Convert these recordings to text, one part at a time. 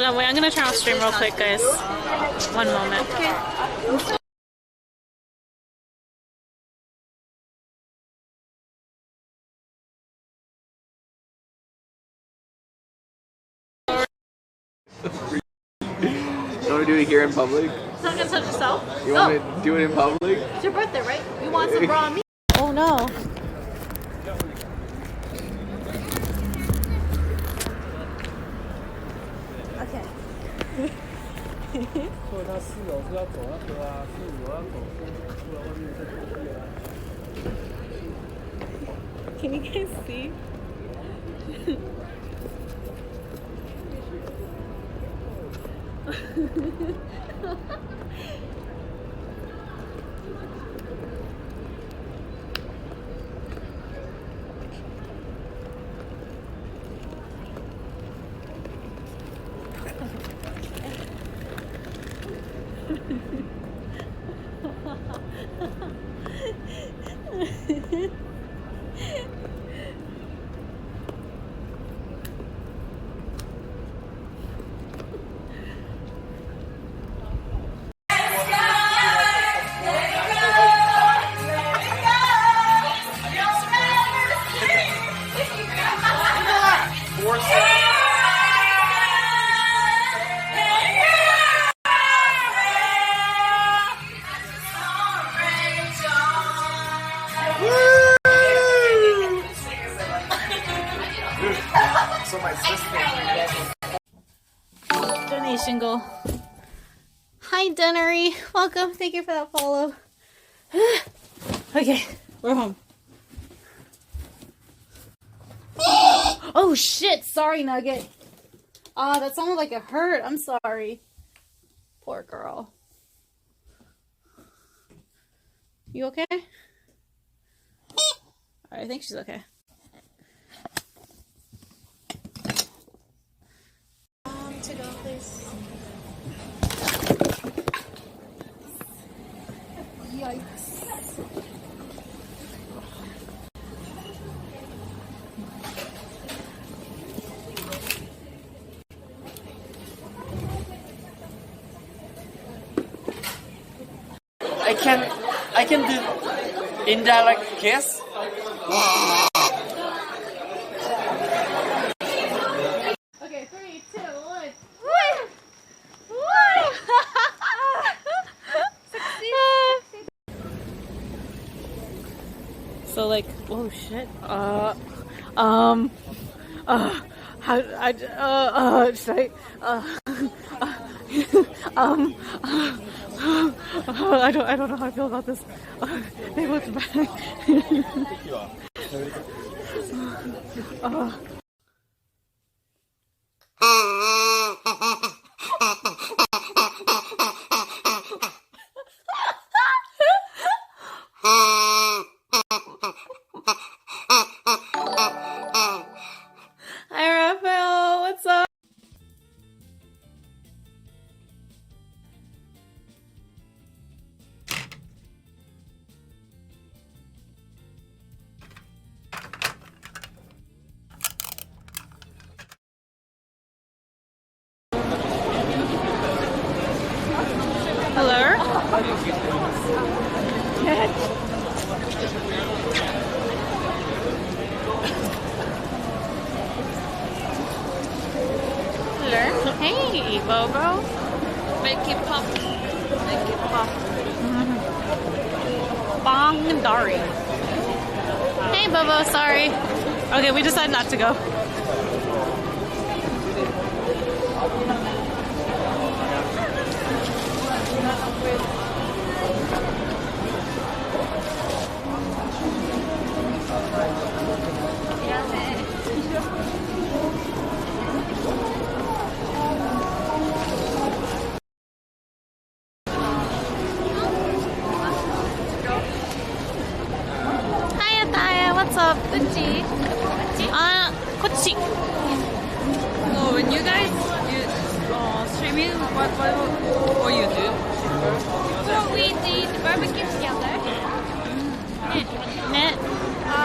Hold on, wait, I'm gonna turn off stream real quick, guys. One moment. Okay. You want to do it here in public? Not gonna touch yourself? You want to do it in public? It's your birthday, right? You want some raw meat? Oh no. Okay. Can you guys see? So my sister. Donation goal. Hi, Dunnery. Welcome. Thank you for that follow. Okay, we're home. Oh shit! Sorry, Nugget. That sounded like it hurt. I'm sorry. Poor girl. You okay? I think she's okay. To go, please. Yikes. I can do indirect kiss. Okay, 3, 2, 1. So like, oh shit. How should I don't know how I feel about this. They looked bad. Hi, Raphael. What's up? Hello? Hello? Hey, Bobo. Make it pop. Make it pop. Bong Dari. Hey, Bobo, sorry. Okay, we decided not to go. Hi, Ataya. What's up? Gucci. Gucci. So when you guys do streaming, what you do? So we did barbecue together.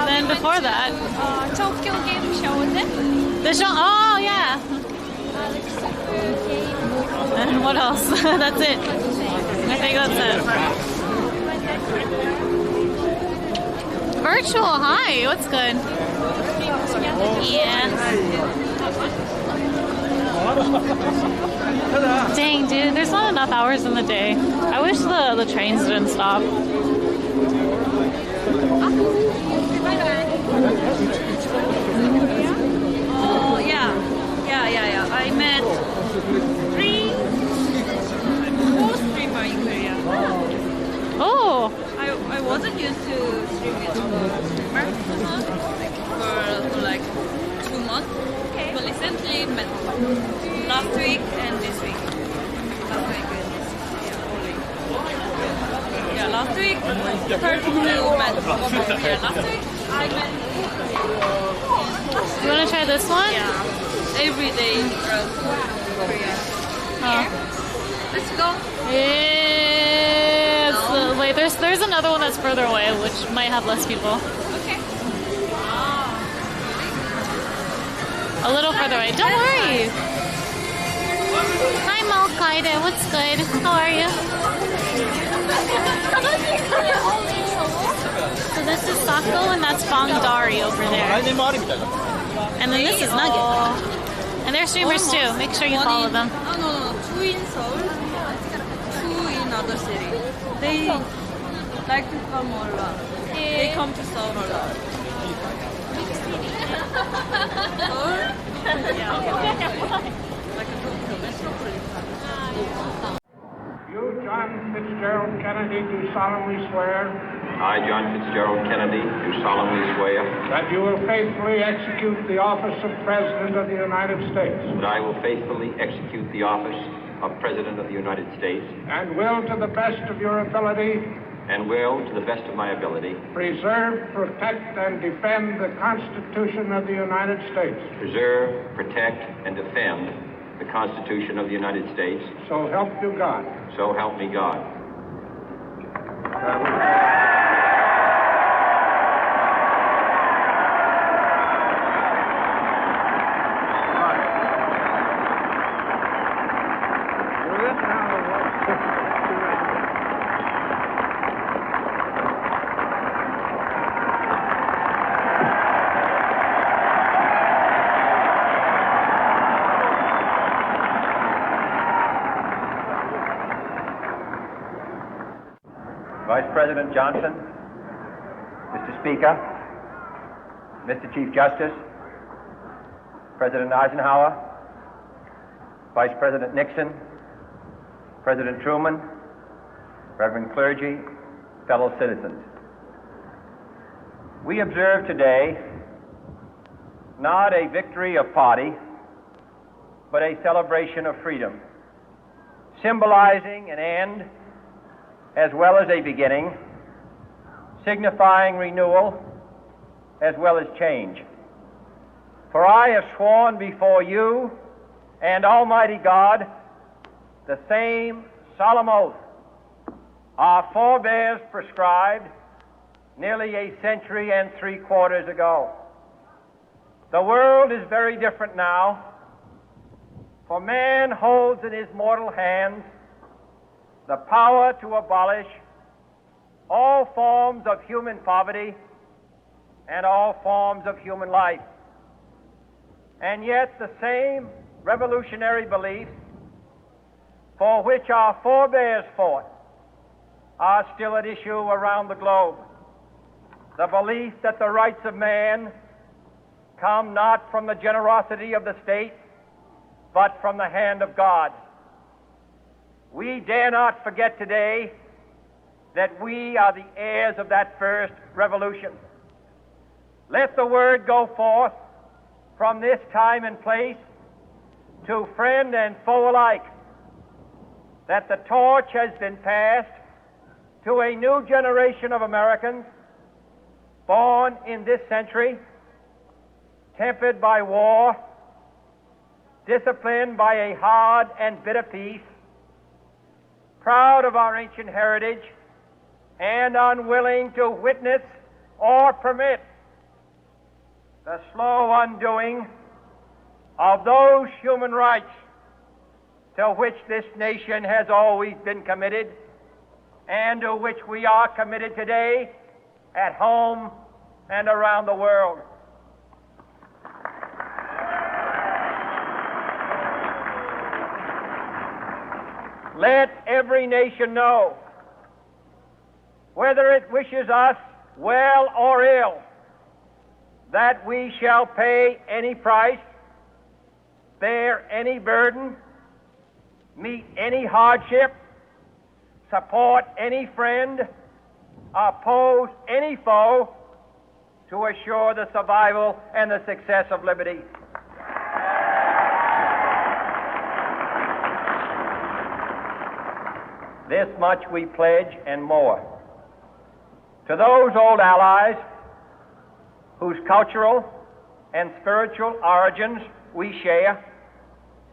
Then before that, Tokyo game show, was it? the show. Oh yeah. Like super And what else? That's it. I think that's it. Virtual, hi, what's good? Yeah. Dang, dude, there's not enough hours in the day. I wish the trains didn't stop. Oh, yeah. I met 4 streamers in Korea. Oh, I wasn't used to streaming streamer for like 2 months. But recently met last week and this week. Last week and this week. Yeah, last week started to met. Yeah, last week I met. you want to try this one? Yeah, every day from Korea. Oh. Let's go. It's, wait, there's another one that's further away, which might have less people. Okay. A little further away. Don't worry. Hi, Malkaida. What's good? How are you? So this is Sako, and that's Bongdari over there. And then this is Nugget. And they're streamers too. Make sure you follow them. No. 2 in Seoul, 2 in other city. They like to come a lot. They come to Seoul a lot. You, John Fitzgerald Kennedy, do solemnly swear I, John Fitzgerald Kennedy, do solemnly swear that you will faithfully execute the office of President of the United States that I will faithfully execute the office of President of the United States and will, to the best of your ability, and will, to the best of my ability, preserve, protect, and defend the Constitution of the United States. preserve, protect, and defend the Constitution of the United States. So help you God. So help me God. Vice President Johnson, Mr. Speaker, Mr. Chief Justice, President Eisenhower, Vice President Nixon, President Truman, Reverend clergy, fellow citizens. We observe today not a victory of party, but a celebration of freedom, symbolizing an end as well as a beginning, signifying renewal as well as change. For I have sworn before you and Almighty God the same solemn oath our forebears prescribed nearly a century and 3/4 ago. The world is very different now, for man holds in his mortal hands the power to abolish all forms of human poverty and all forms of human life. And yet the same revolutionary beliefs for which our forebears fought are still at issue around the globe. The belief that the rights of man come not from the generosity of the state, but from the hand of God. We dare not forget today that we are the heirs of that first revolution. Let the word go forth from this time and place to friend and foe alike that the torch has been passed to a new generation of Americans born in this century, tempered by war, disciplined by a hard and bitter peace, proud of our ancient heritage, and unwilling to witness or permit the slow undoing of those human rights to which this nation has always been committed and to which we are committed today at home and around the world. Let every nation know, whether it wishes us well or ill, that we shall pay any price, bear any burden, meet any hardship, support any friend, oppose any foe to assure the survival and the success of liberty. This much we pledge and more. To those old allies whose cultural and spiritual origins we share,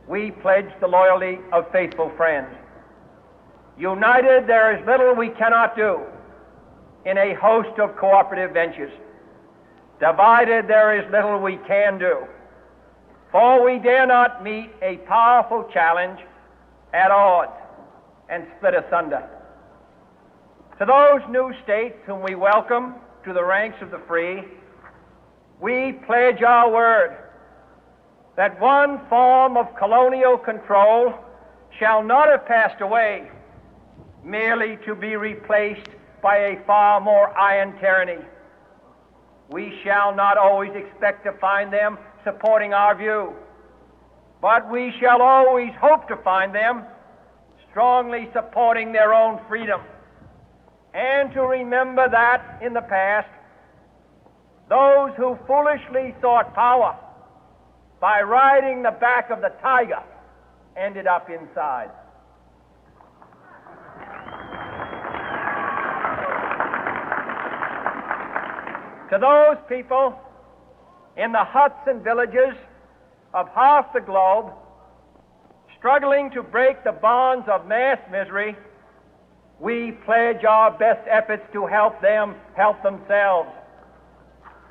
we pledge the loyalty of faithful friends. United, there is little we cannot do in a host of cooperative ventures. Divided, there is little we can do, for we dare not meet a powerful challenge at odds and split asunder. To those new states whom we welcome to the ranks of the free, we pledge our word that one form of colonial control shall not have passed away merely to be replaced by a far more iron tyranny. We shall not always expect to find them supporting our view, but we shall always hope to find them strongly supporting their own freedom, and to remember that in the past, those who foolishly sought power by riding the back of the tiger ended up inside. To those people in the huts and villages of half the globe struggling to break the bonds of mass misery, we pledge our best efforts to help them help themselves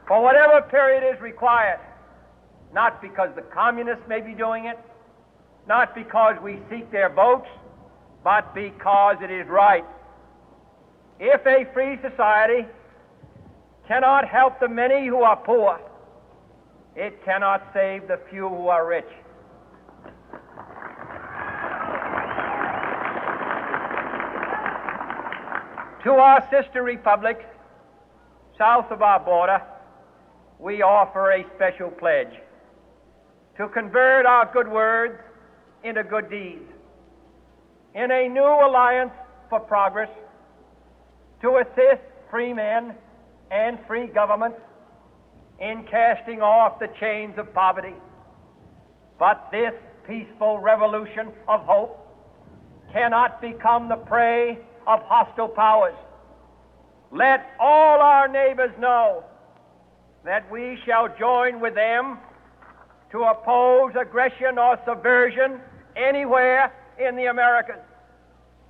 for whatever period is required, not because the communists may be doing it, not because we seek their votes, but because it is right. If a free society cannot help the many who are poor, it cannot save the few who are rich. To our sister republics south of our border, we offer a special pledge to convert our good words into good deeds, in a new alliance for progress, to assist free men and free governments in casting off the chains of poverty. But this peaceful revolution of hope cannot become the prey of hostile powers. Let all our neighbors know that we shall join with them to oppose aggression or subversion anywhere in the Americas.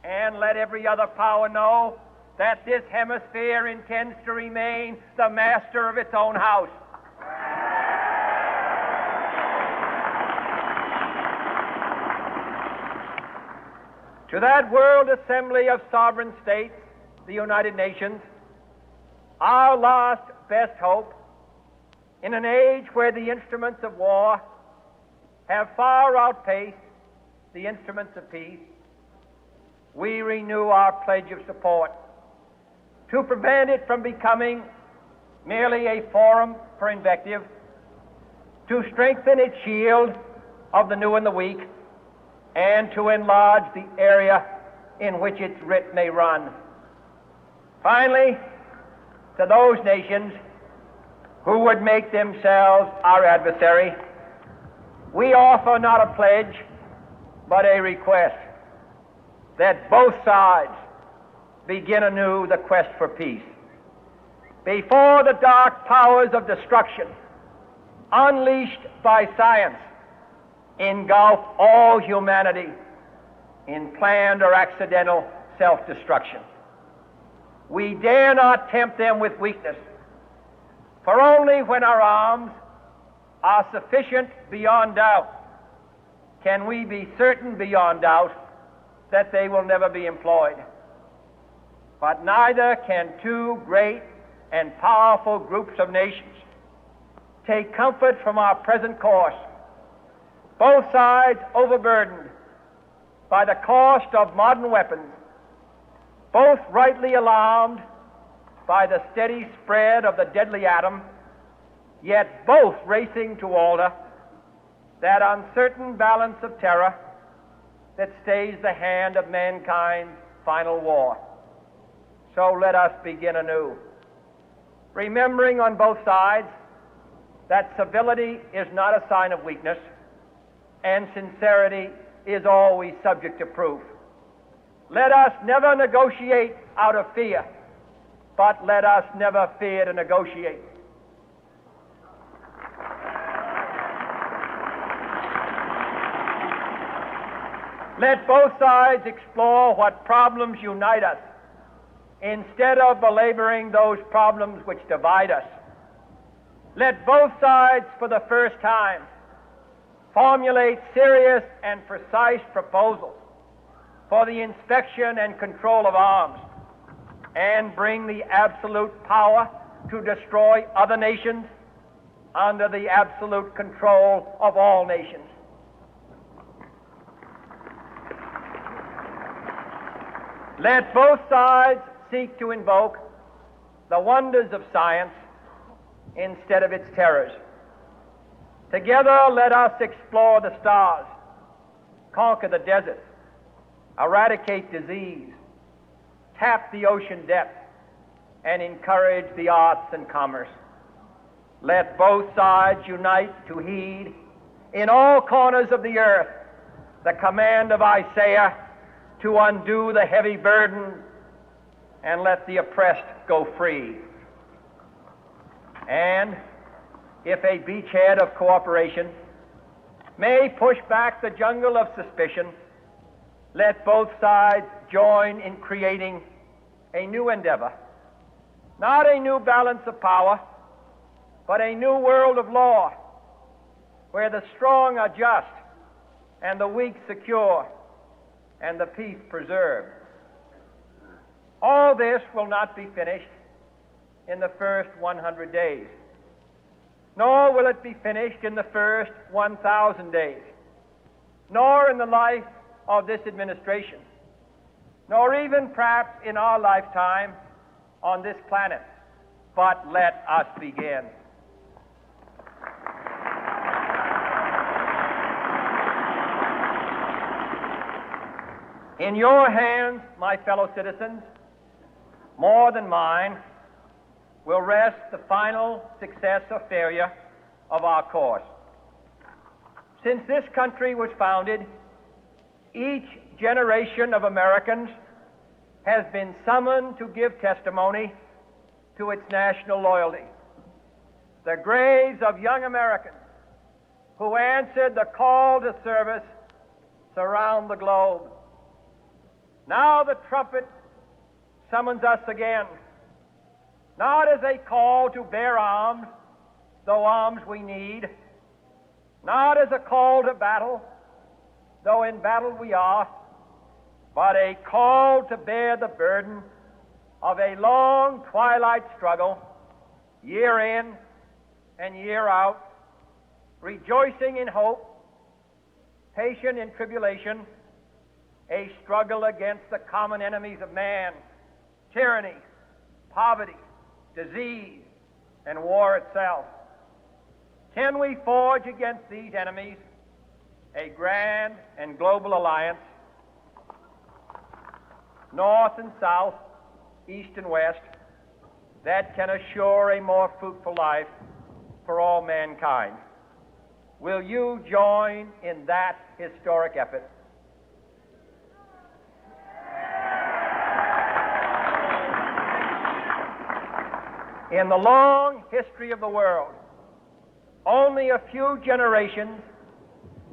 And let every other power know that this hemisphere intends to remain the master of its own house. To that World Assembly of Sovereign States, the United Nations, our last best hope, in an age where the instruments of war have far outpaced the instruments of peace, we renew our pledge of support to prevent it from becoming merely a forum for invective, to strengthen its shield of the new and the weak, and to enlarge the area in which its writ may run. Finally, to those nations who would make themselves our adversary, we offer not a pledge, but a request that both sides begin anew the quest for peace. Before the dark powers of destruction, unleashed by science, engulf all humanity in planned or accidental self-destruction, we dare not tempt them with weakness, for only when our arms are sufficient beyond doubt can we be certain beyond doubt that they will never be employed. But neither can two great and powerful groups of nations take comfort from our present course, both sides overburdened by the cost of modern weapons, both rightly alarmed by the steady spread of the deadly atom, yet both racing to alter that uncertain balance of terror that stays the hand of mankind's final war. So let us begin anew, remembering on both sides that civility is not a sign of weakness, and sincerity is always subject to proof. Let us never negotiate out of fear, but let us never fear to negotiate. Let both sides explore what problems unite us, instead of belaboring those problems which divide us. Let both sides, for the first time, formulate serious and precise proposals for the inspection and control of arms, and bring the absolute power to destroy other nations under the absolute control of all nations. Let both sides seek to invoke the wonders of science instead of its terrors. Together, let us explore the stars, conquer the deserts, eradicate disease, tap the ocean depths, and encourage the arts and commerce. Let both sides unite to heed in all corners of the earth the command of Isaiah to undo the heavy burden and let the oppressed go free. And if a beachhead of cooperation may push back the jungle of suspicion, let both sides join in creating a new endeavor, not a new balance of power, but a new world of law, where the strong are just and the weak secure and the peace preserved. All this will not be finished in the first 100 days, nor will it be finished in the first 1,000 days, nor in the life of this administration, nor even perhaps in our lifetime on this planet. But let us begin. In your hands, my fellow citizens, more than mine, will rest the final success or failure of our course. Since this country was founded, each generation of Americans has been summoned to give testimony to its national loyalty. The graves of young Americans who answered the call to service surround the globe. Now the trumpet summons us again, not as a call to bear arms, though arms we need, not as a call to battle, though in battle we are, but a call to bear the burden of a long twilight struggle, year in and year out, rejoicing in hope, patient in tribulation, a struggle against the common enemies of man, tyranny, poverty, disease, and war itself. Can we forge against these enemies a grand and global alliance, north and south, east and west, that can assure a more fruitful life for all mankind? Will you join in that historic effort? In the long history of the world, only a few generations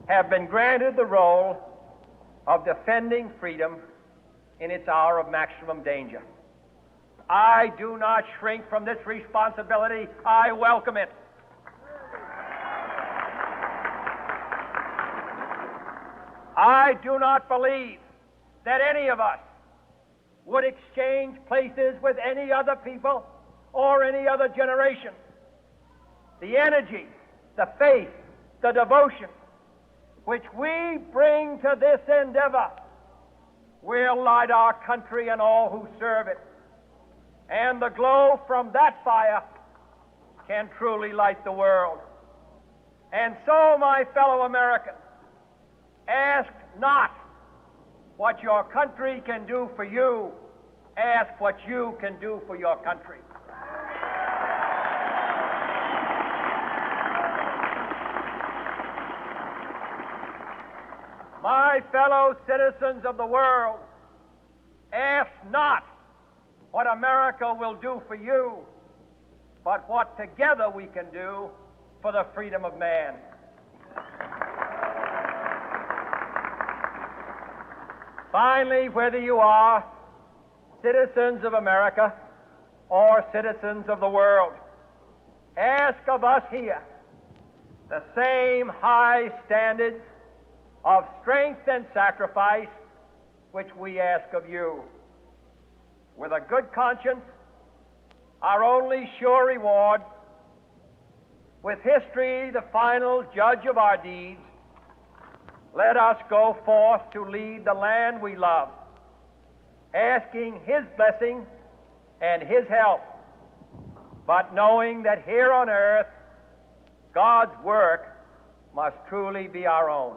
have been granted the role of defending freedom in its hour of maximum danger. I do not shrink from this responsibility. I welcome it. I do not believe that any of us would exchange places with any other people or any other generation. The energy, the faith, the devotion which we bring to this endeavor will light our country and all who serve it. And the glow from that fire can truly light the world. And so, my fellow Americans, ask not what your country can do for you. Ask what you can do for your country. My fellow citizens of the world, ask not what America will do for you, but what together we can do for the freedom of man. Finally, whether you are citizens of America or citizens of the world, ask of us here the same high standards of strength and sacrifice which we ask of you. With a good conscience, our only sure reward, with history the final judge of our deeds, let us go forth to lead the land we love, asking His blessing and His help, but knowing that here on earth God's work must truly be our own.